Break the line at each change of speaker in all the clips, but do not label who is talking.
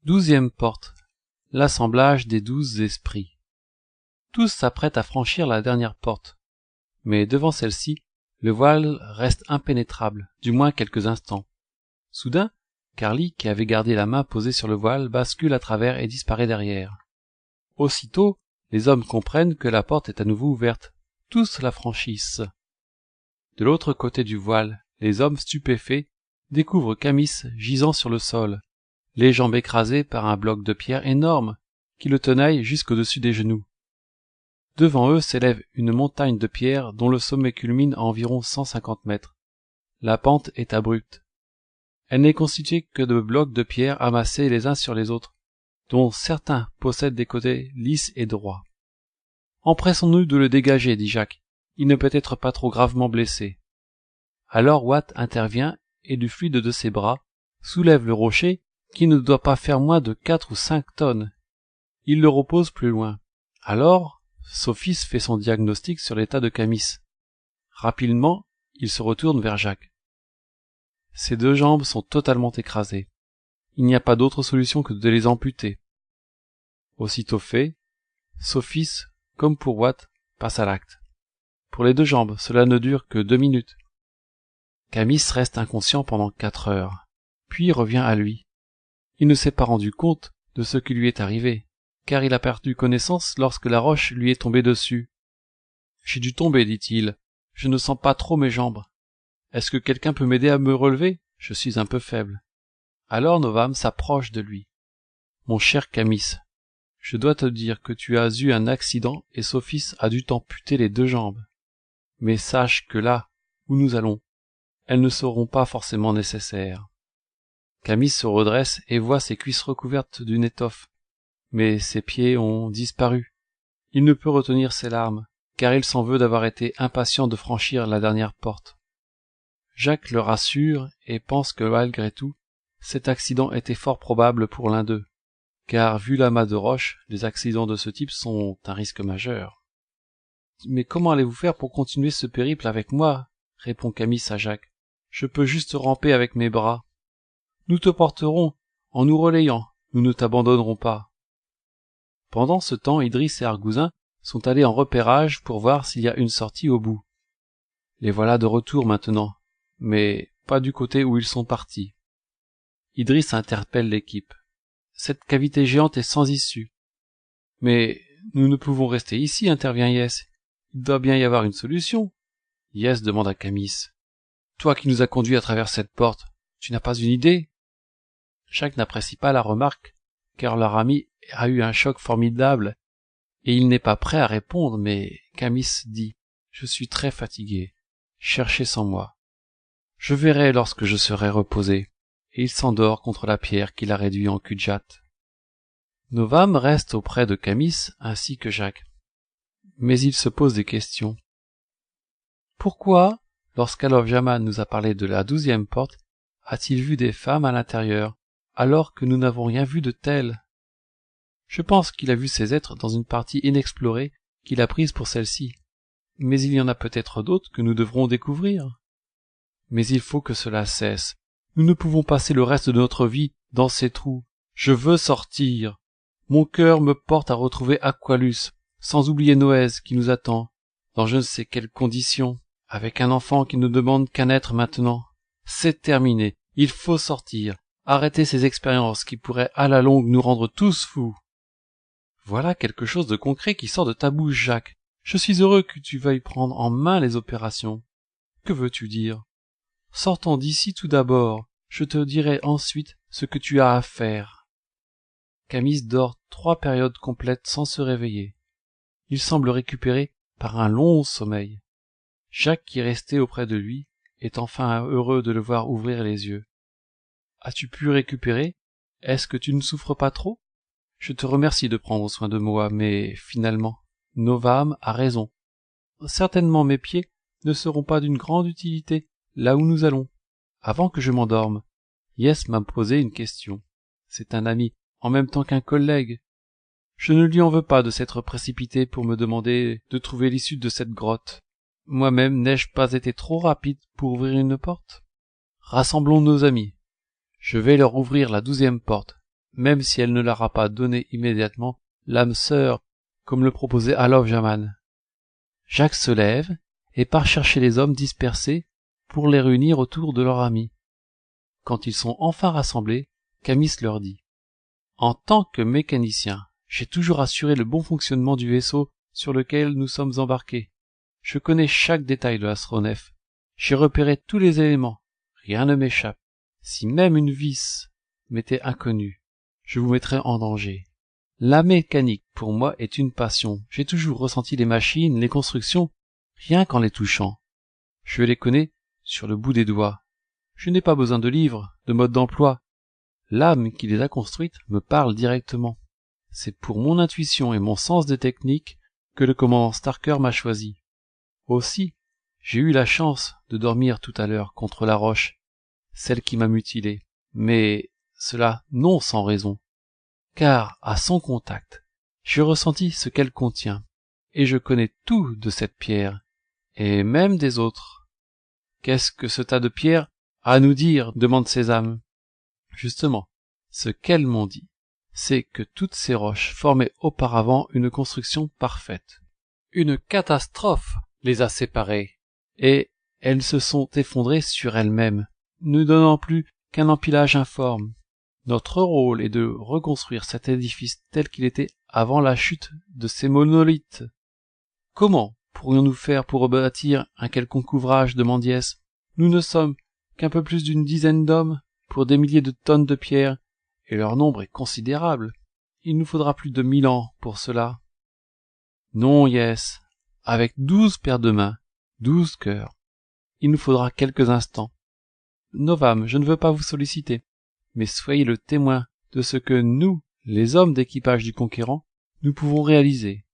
12e porte. L'assemblage des 12 esprits. Tous s'apprêtent à franchir la dernière porte, mais devant celle-ci, le voile reste impénétrable, du moins quelques instants. Soudain, Carly, qui avait gardé la main posée sur le voile, bascule à travers et disparaît derrière. Aussitôt, les hommes comprennent que la porte est à nouveau ouverte. Tous la franchissent. De l'autre côté du voile, les hommes stupéfaits découvrent Camis gisant sur le sol, les jambes écrasées par un bloc de pierre énorme qui le tenaille jusqu'au-dessus des genoux. Devant eux s'élève une montagne de pierre dont le sommet culmine à environ 150 mètres. La pente est abrupte. Elle n'est constituée que de blocs de pierre amassés les uns sur les autres, dont certains possèdent des côtés lisses et droits. « Empressons-nous de le dégager, dit Jacques. Il ne peut être pas trop gravement blessé. » Alors Watt intervient et du fluide de ses bras soulève le rocher qui ne doit pas faire moins de 4 ou 5 tonnes. Il le repose plus loin. Alors, Sophis fait son diagnostic sur l'état de Camis. Rapidement, il se retourne vers Jacques. Ses 2 jambes sont totalement écrasées. Il n'y a pas d'autre solution que de les amputer. Aussitôt fait, Sophis, comme pour Watt, passe à l'acte. Pour les 2 jambes, cela ne dure que 2 minutes. Camis reste inconscient pendant 4 heures, puis revient à lui. Il ne s'est pas rendu compte de ce qui lui est arrivé, car il a perdu connaissance lorsque la roche lui est tombée dessus. « J'ai dû tomber, dit-il. Je ne sens pas trop mes jambes. Est-ce que quelqu'un peut m'aider à me relever? Je suis un peu faible. » Alors Novam s'approche de lui. « Mon cher Camis, je dois te dire que tu as eu un accident et Sophis a dû t'amputer les 2 jambes. Mais sache que là, où nous allons, elles ne seront pas forcément nécessaires. » Camis se redresse et voit ses cuisses recouvertes d'une étoffe. Mais ses pieds ont disparu. Il ne peut retenir ses larmes, car il s'en veut d'avoir été impatient de franchir la dernière porte. Jacques le rassure et pense que malgré tout, cet accident était fort probable pour l'un d'eux, car vu l'amas de roches, les accidents de ce type sont un risque majeur. « Mais comment allez-vous faire pour continuer ce périple avec moi ?» répond Camis à Jacques. « Je peux juste ramper avec mes bras. »« Nous te porterons en nous relayant, nous ne t'abandonnerons pas. » Pendant ce temps, Idriss et Argousin sont allés en repérage pour voir s'il y a une sortie au bout. Les voilà de retour maintenant, mais pas du côté où ils sont partis. Idriss interpelle l'équipe. Cette cavité géante est sans issue. « Mais nous ne pouvons rester ici, intervient Yes. Il doit bien y avoir une solution. » Yes demande à Camis. « Toi qui nous as conduits à travers cette porte, tu n'as pas une idée ?» Jacques n'apprécie pas la remarque, car leur ami a eu un choc formidable, et il n'est pas prêt à répondre, mais Camis dit « Je suis très fatigué. Cherchez sans moi. Je verrai lorsque je serai reposé. » Et il s'endort contre la pierre qu'il a réduit en cul-de-jatte. Novam reste auprès de Camis ainsi que Jacques. Mais il se pose des questions. Pourquoi, lorsqu'Alov Jaman nous a parlé de la 12e porte, a-t-il vu des femmes à l'intérieur, alors que nous n'avons rien vu de tel? Je pense qu'il a vu ces êtres dans une partie inexplorée qu'il a prise pour celle-ci. Mais il y en a peut-être d'autres que nous devrons découvrir. Mais il faut que cela cesse. Nous ne pouvons passer le reste de notre vie dans ces trous. Je veux sortir. Mon cœur me porte à retrouver Aqualus, sans oublier Noès qui nous attend, dans je ne sais quelles conditions, avec un enfant qui ne demande qu'à naître maintenant. C'est terminé. Il faut sortir. Arrêter ces expériences qui pourraient à la longue nous rendre tous fous. Voilà quelque chose de concret qui sort de ta bouche, Jacques. Je suis heureux que tu veuilles prendre en main les opérations. Que veux-tu dire? Sortons d'ici tout d'abord, je te dirai ensuite ce que tu as à faire. Camis dort 3 périodes complètes sans se réveiller. Il semble récupéré par un long sommeil. Jacques, qui restait auprès de lui, est enfin heureux de le voir ouvrir les yeux. As-tu pu récupérer? Est-ce que tu ne souffres pas trop? Je te remercie de prendre soin de moi, mais finalement, Novam a raison. Certainement mes pieds ne seront pas d'une grande utilité là où nous allons. Avant que je m'endorme, Yes m'a posé une question. C'est un ami, en même temps qu'un collègue. Je ne lui en veux pas de s'être précipité pour me demander de trouver l'issue de cette grotte. Moi-même, n'ai-je pas été trop rapide pour ouvrir une porte? Rassemblons nos amis. Je vais leur ouvrir la 12e porte, même si elle ne l'aura pas donné immédiatement, l'âme sœur, comme le proposait Alov Jaman. Jacques se lève et part chercher les hommes dispersés pour les réunir autour de leur ami. Quand ils sont enfin rassemblés, Camis leur dit: « En tant que mécanicien, j'ai toujours assuré le bon fonctionnement du vaisseau sur lequel nous sommes embarqués. Je connais chaque détail de l'astronef. J'ai repéré tous les éléments. Rien ne m'échappe. Si même une vis m'était inconnue, je vous mettrais en danger. La mécanique, pour moi, est une passion. J'ai toujours ressenti les machines, les constructions, rien qu'en les touchant. Je les connais sur le bout des doigts. Je n'ai pas besoin de livres, de modes d'emploi. L'âme qui les a construites me parle directement. C'est pour mon intuition et mon sens des techniques que le commandant Starker m'a choisi. Aussi, j'ai eu la chance de dormir tout à l'heure contre la roche, celle qui m'a mutilé, mais cela non sans raison, car à son contact, j'ai ressenti ce qu'elle contient, et je connais tout de cette pierre, et même des autres. Qu'est-ce que ce tas de pierres a à nous dire? Demande Sésame. Justement, ce qu'elles m'ont dit, c'est que toutes ces roches formaient auparavant une construction parfaite. Une catastrophe les a séparées, et elles se sont effondrées sur elles-mêmes, ne donnant plus qu'un empilage informe. Notre rôle est de reconstruire cet édifice tel qu'il était avant la chute de ces monolithes. Comment pourrions-nous faire pour rebâtir un quelconque ouvrage? Demande Yes. Nous ne sommes qu'un peu plus d'une dizaine d'hommes pour des milliers de tonnes de pierres, et leur nombre est considérable. Il nous faudra plus de 1000 ans pour cela. Non, Yes, avec 12 paires de mains, 12 cœurs, il nous faudra quelques instants. Novam, je ne veux pas vous solliciter, mais soyez le témoin de ce que nous, les hommes d'équipage du Conquérant, nous pouvons réaliser.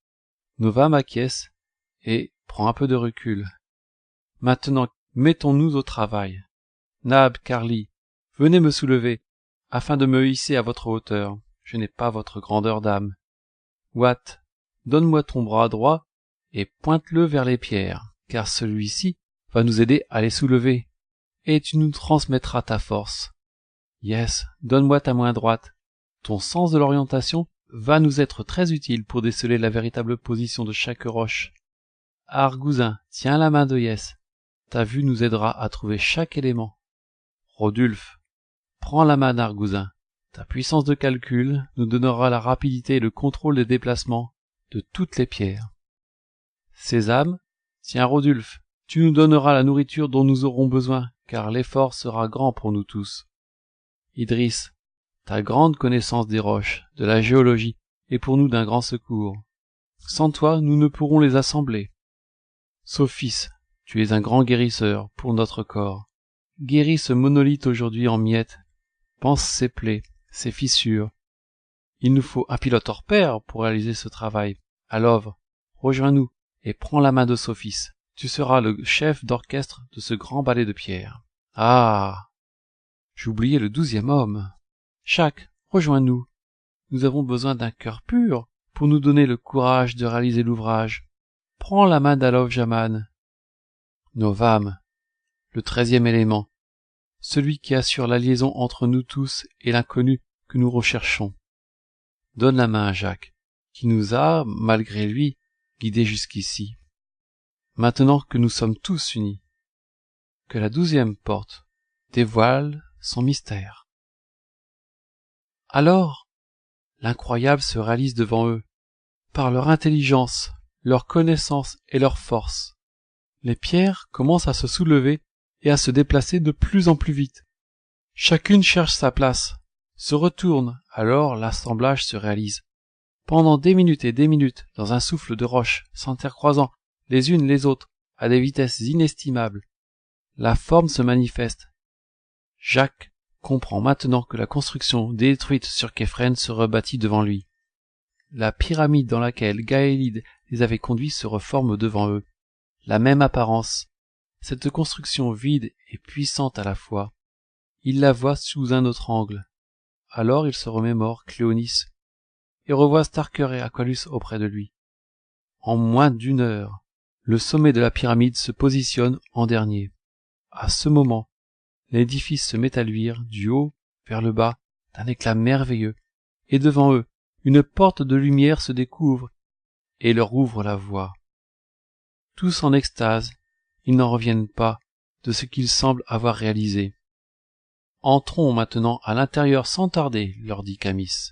Novam acquiesce et prend un peu de recul. Maintenant, mettons-nous au travail. Nab, Carly, venez me soulever, afin de me hisser à votre hauteur. Je n'ai pas votre grandeur d'âme. Watt, donne-moi ton bras droit et pointe-le vers les pierres, car celui-ci va nous aider à les soulever, et tu nous transmettras ta force. Yes, donne-moi ta main droite. Ton sens de l'orientation va nous être très utile pour déceler la véritable position de chaque roche. Argousin, tiens la main de Yes. Ta vue nous aidera à trouver chaque élément. Rodulphe, prends la main d'Argousin. Ta puissance de calcul nous donnera la rapidité et le contrôle des déplacements de toutes les pierres. Sésame, tiens Rodulphe, tu nous donneras la nourriture dont nous aurons besoin, car l'effort sera grand pour nous tous. Idriss, ta grande connaissance des roches, de la géologie, est pour nous d'un grand secours. Sans toi, nous ne pourrons les assembler. Sophis, tu es un grand guérisseur pour notre corps. Guéris ce monolithe aujourd'hui en miettes. Pense ses plaies, ses fissures. Il nous faut un pilote hors pair pour réaliser ce travail. Alov, rejoins-nous et prends la main de Sophis. Tu seras le chef d'orchestre de ce grand ballet de pierre. Ah! J'oubliais le 12e homme. Jacques, rejoins-nous. Nous avons besoin d'un cœur pur pour nous donner le courage de réaliser l'ouvrage. Prends la main d'Alov Jaman. Novam, le 13e élément, celui qui assure la liaison entre nous tous et l'inconnu que nous recherchons. Donne la main à Jacques, qui nous a, malgré lui, guidés jusqu'ici. Maintenant que nous sommes tous unis, que la 12e porte dévoile son mystère. Alors, l'incroyable se réalise devant eux, par leur intelligence, leur connaissance et leur force. Les pierres commencent à se soulever et à se déplacer de plus en plus vite. Chacune cherche sa place, se retourne, alors l'assemblage se réalise. Pendant des minutes et des minutes, dans un souffle de roches, s'intercroisant les unes les autres, à des vitesses inestimables, la forme se manifeste. Jacques comprend maintenant que la construction détruite sur Képhren se rebâtit devant lui. La pyramide dans laquelle Gaélide les avait conduits se reforme devant eux. La même apparence, cette construction vide et puissante à la fois. Il la voit sous un autre angle. Alors il se remémore Cléonis et revoit Starker et Aqualus auprès de lui. En moins d'1 heure, le sommet de la pyramide se positionne en dernier. À ce moment, l'édifice se met à luire du haut vers le bas d'un éclat merveilleux et devant eux, une porte de lumière se découvre et leur ouvre la voie. Tous en extase, ils n'en reviennent pas de ce qu'ils semblent avoir réalisé. Entrons maintenant à l'intérieur sans tarder, leur dit Camis.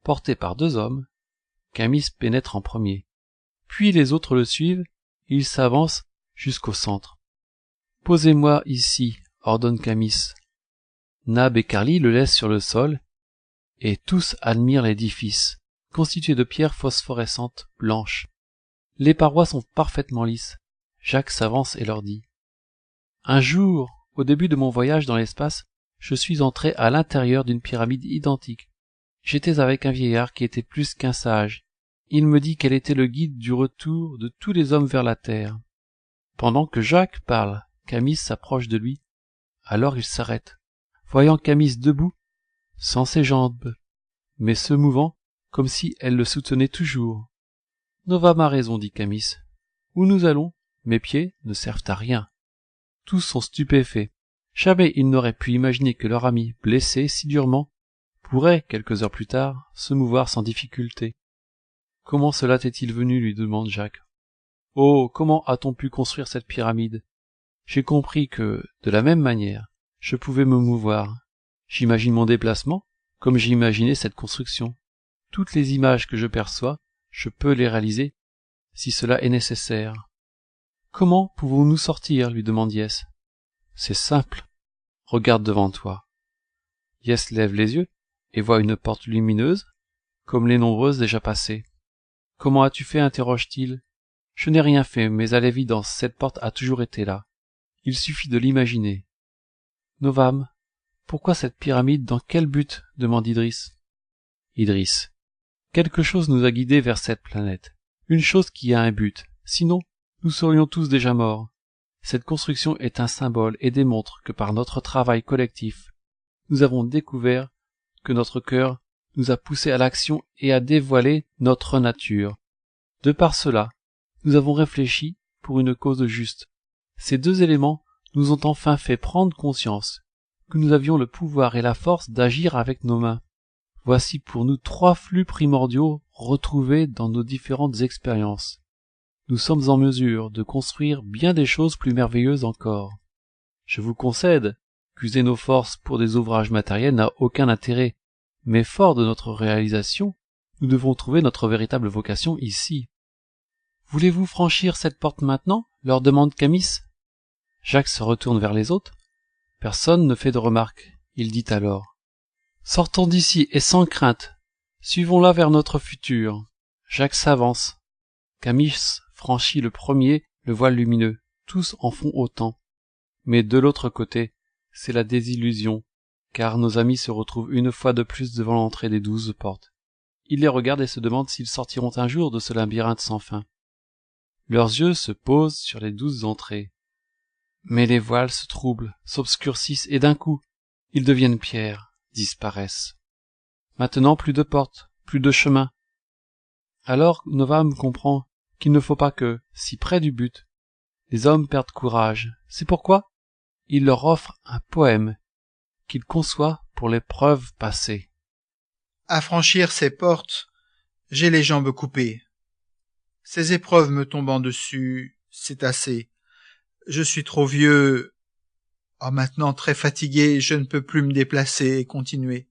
Porté par 2 hommes, Camis pénètre en premier. Puis les autres le suivent, et ils s'avancent jusqu'au centre. Posez-moi ici, ordonne Camis. Nab et Carly le laissent sur le sol, et tous admirent l'édifice, constitué de pierres phosphorescentes blanches. Les parois sont parfaitement lisses. Jacques s'avance et leur dit. Un jour, au début de mon voyage dans l'espace, je suis entré à l'intérieur d'une pyramide identique. J'étais avec un vieillard qui était plus qu'un sage. Il me dit qu'elle était le guide du retour de tous les hommes vers la terre. Pendant que Jacques parle, Camis s'approche de lui. Alors il s'arrête, voyant Camis debout, sans ses jambes, mais se mouvant comme si elle le soutenait toujours. Novam a raison, dit Camis. Où nous allons, mes pieds ne servent à rien. Tous sont stupéfaits. Jamais ils n'auraient pu imaginer que leur ami, blessé si durement, pourrait, quelques heures plus tard, se mouvoir sans difficulté. Comment cela t'est-il venu, lui demande Jacques. Oh, comment a-t-on pu construire cette pyramide? J'ai compris que, de la même manière, je pouvais me mouvoir. J'imagine mon déplacement, comme j'ai imaginé cette construction. Toutes les images que je perçois, je peux les réaliser, si cela est nécessaire. Comment pouvons-nous sortir, lui demande Yes. C'est simple. Regarde devant toi. Yes lève les yeux et voit une porte lumineuse, comme les nombreuses déjà passées. Comment as-tu fait, interroge-t-il. Je n'ai rien fait, mais à l'évidence, cette porte a toujours été là. Il suffit de l'imaginer. Novam, pourquoi cette pyramide, dans quel but? Demande Idriss. Idriss. Quelque chose nous a guidés vers cette planète. Une chose qui a un but. Sinon, nous serions tous déjà morts. Cette construction est un symbole et démontre que par notre travail collectif, nous avons découvert que notre cœur nous a poussés à l'action et à dévoiler notre nature. De par cela, nous avons réfléchi pour une cause juste. Ces 2 éléments nous ont enfin fait prendre conscience que nous avions le pouvoir et la force d'agir avec nos mains. Voici pour nous 3 flux primordiaux retrouvés dans nos différentes expériences. Nous sommes en mesure de construire bien des choses plus merveilleuses encore. Je vous concède qu'user nos forces pour des ouvrages matériels n'a aucun intérêt, mais fort de notre réalisation, nous devons trouver notre véritable vocation ici. Voulez-vous franchir cette porte maintenant? Leur demande Camis. Jacques se retourne vers les autres. Personne ne fait de remarque. Il dit alors. Sortons d'ici et sans crainte. Suivons-la vers notre futur. Jacques s'avance. Camis franchit le premier le voile lumineux. Tous en font autant. Mais de l'autre côté, c'est la désillusion, car nos amis se retrouvent une fois de plus devant l'entrée des 12 portes. Ils les regardent et se demandent s'ils sortiront un jour de ce labyrinthe sans fin. Leurs yeux se posent sur les 12 entrées. Mais les voiles se troublent, s'obscurcissent et d'un coup, ils deviennent pierre, disparaissent. Maintenant plus de portes, plus de chemin. Alors Novam comprend qu'il ne faut pas que, si près du but, les hommes perdent courage. C'est pourquoi il leur offre un poème qu'il conçoit pour l'épreuve passée.
À franchir ces portes, j'ai les jambes coupées. Ces épreuves me tombant dessus, c'est assez. Je suis trop vieux. Oh, maintenant très fatigué, je ne peux plus me déplacer et continuer.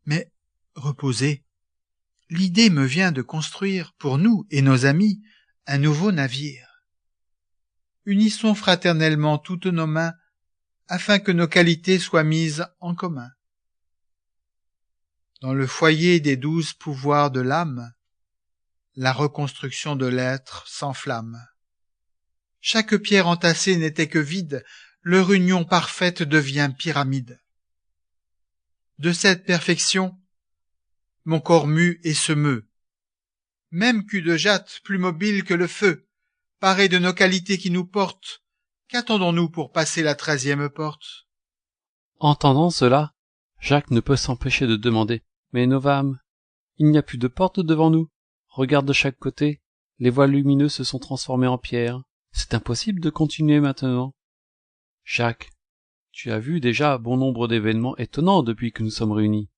Mais reposez. L'idée me vient de construire, pour nous et nos amis, un nouveau navire. Unissons fraternellement toutes nos mains, afin que nos qualités soient mises en commun. Dans le foyer des 12 pouvoirs de l'âme, la reconstruction de l'être s'enflamme. Chaque pierre entassée n'était que vide, leur union parfaite devient pyramide. De cette perfection, mon corps mue et se meut. Même cul de jatte, plus mobile que le feu, paré de nos qualités qui nous portent, qu'attendons-nous pour passer la 13e porte?
Entendant cela, Jacques ne peut s'empêcher de demander. Mais Novam, il n'y a plus de porte devant nous. Regarde de chaque côté, les voiles lumineux se sont transformés en pierre. C'est impossible de continuer maintenant. Jacques, tu as vu déjà bon nombre d'événements étonnants depuis que nous sommes réunis.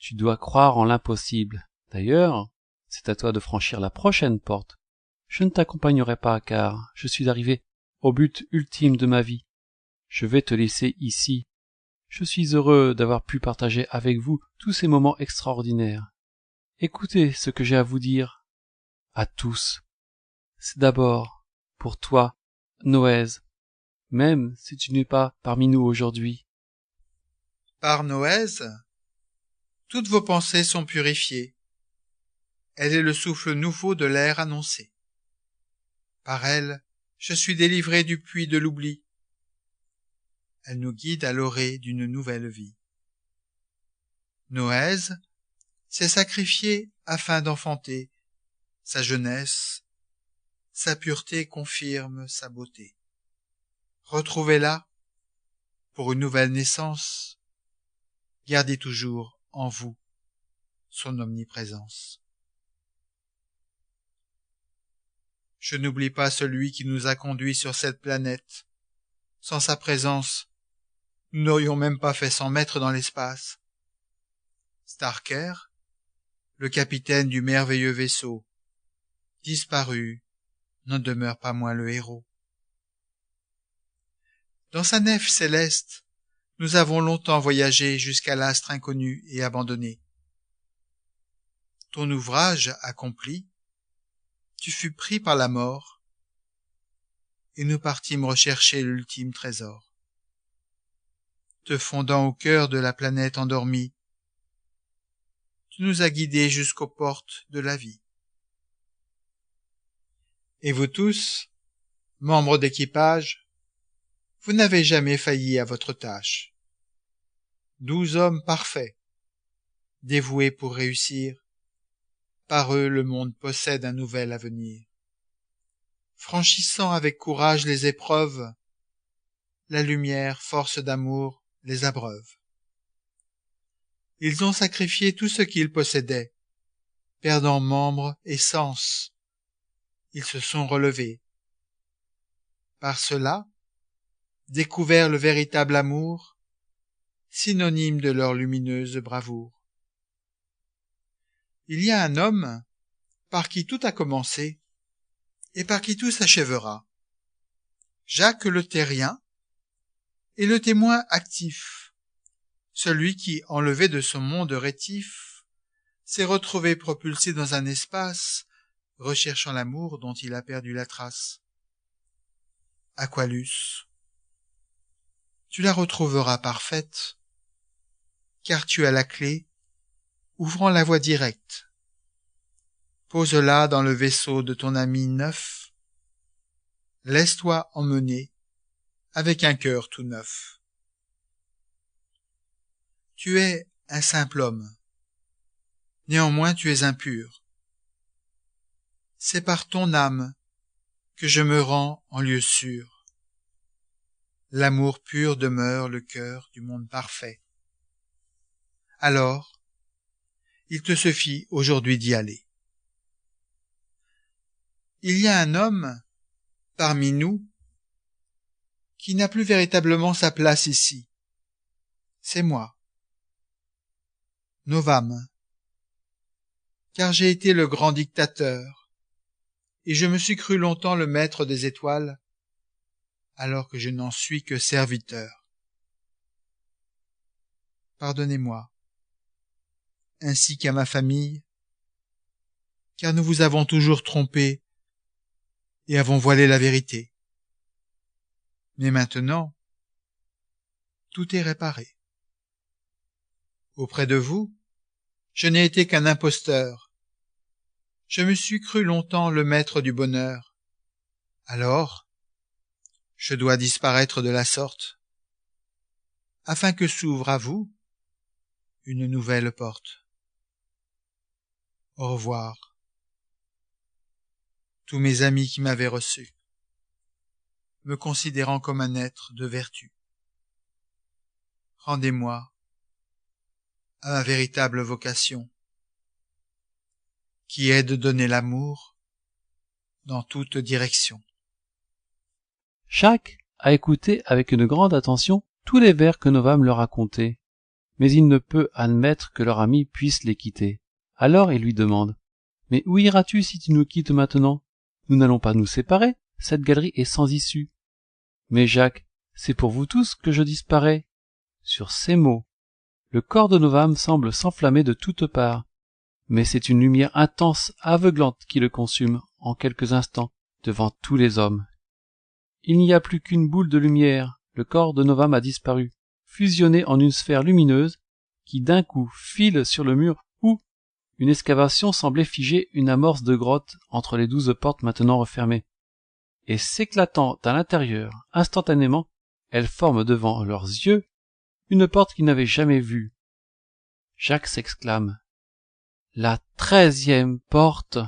Tu dois croire en l'impossible. D'ailleurs, c'est à toi de franchir la prochaine porte. Je ne t'accompagnerai pas car je suis arrivé au but ultime de ma vie. Je vais te laisser ici. Je suis heureux d'avoir pu partager avec vous tous ces moments extraordinaires. Écoutez ce que j'ai à vous dire. À tous. C'est d'abord pour toi, Noëz, même si tu n'es pas parmi nous aujourd'hui.
Par Noëz, toutes vos pensées sont purifiées. Elle est le souffle nouveau de l'air annoncé. Par elle, je suis délivré du puits de l'oubli. Elle nous guide à l'orée d'une nouvelle vie. Noëz s'est sacrifié afin d'enfanter sa jeunesse, sa pureté confirme sa beauté. Retrouvez-la pour une nouvelle naissance. Gardez toujours en vous son omniprésence. Je n'oublie pas celui qui nous a conduits sur cette planète. Sans sa présence, nous n'aurions même pas fait 100 mètres dans l'espace. Starker, le capitaine du merveilleux vaisseau, disparu, n'en demeure pas moins le héros. Dans sa nef céleste, nous avons longtemps voyagé jusqu'à l'astre inconnu et abandonné. Ton ouvrage accompli, tu fus pris par la mort, et nous partîmes rechercher l'ultime trésor. Te fondant au cœur de la planète endormie, tu nous as guidés jusqu'aux portes de la vie. Et vous tous, membres d'équipage, vous n'avez jamais failli à votre tâche. 12 hommes parfaits, dévoués pour réussir. Par eux, le monde possède un nouvel avenir. Franchissant avec courage les épreuves, la lumière, force d'amour, les abreuve. Ils ont sacrifié tout ce qu'ils possédaient, perdant membres et sens. Ils se sont relevés. Par cela, découvert le véritable amour, synonyme de leur lumineuse bravoure. Il y a un homme par qui tout a commencé et par qui tout s'achèvera. Jacques le Terrien est le témoin actif, celui qui, enlevé de son monde rétif, s'est retrouvé propulsé dans un espace, recherchant l'amour dont il a perdu la trace. Aqualus, tu la retrouveras parfaite, car tu as la clé, ouvrant la voie directe. Pose-la dans le vaisseau de ton ami neuf. Laisse-toi emmener avec un cœur tout neuf. Tu es un simple homme. Néanmoins tu es impur. C'est par ton âme que je me rends en lieu sûr. L'amour pur demeure le cœur du monde parfait. Alors, il te suffit aujourd'hui d'y aller. Il y a un homme, parmi nous, qui n'a plus véritablement sa place ici. C'est moi. Novam. Car j'ai été le grand dictateur, et je me suis cru longtemps le maître des étoiles, alors que je n'en suis que serviteur. Pardonnez-moi, ainsi qu'à ma famille, car nous vous avons toujours trompé et avons voilé la vérité. Mais maintenant, tout est réparé. Auprès de vous, je n'ai été qu'un imposteur. Je me suis cru longtemps le maître du bonheur. Alors, je dois disparaître de la sorte, afin que s'ouvre à vous une nouvelle porte. Au revoir, tous mes amis qui m'avaient reçu, me considérant comme un être de vertu. Rendez-moi à ma véritable vocation, qui est de donner l'amour dans toute direction.
Jacques a écouté avec une grande attention tous les vers que Novam leur racontait. mais il ne peut admettre que leur ami puisse les quitter. Alors il lui demande « Mais où iras-tu si tu nous quittes maintenant? Nous n'allons pas nous séparer, cette galerie est sans issue. » « Mais Jacques, c'est pour vous tous que je disparais. » Sur ces mots, le corps de Novam semble s'enflammer de toutes parts, mais c'est une lumière intense, aveuglante qui le consume en quelques instants devant tous les hommes. Il n'y a plus qu'une boule de lumière, le corps de Novam a disparu, fusionné en une sphère lumineuse qui d'un coup file sur le mur où une excavation semblait figer une amorce de grotte entre les 12 portes maintenant refermées. Et s'éclatant à l'intérieur, instantanément, elle forme devant leurs yeux une porte qu'ils n'avaient jamais vue. Jacques s'exclame. La 13e porte!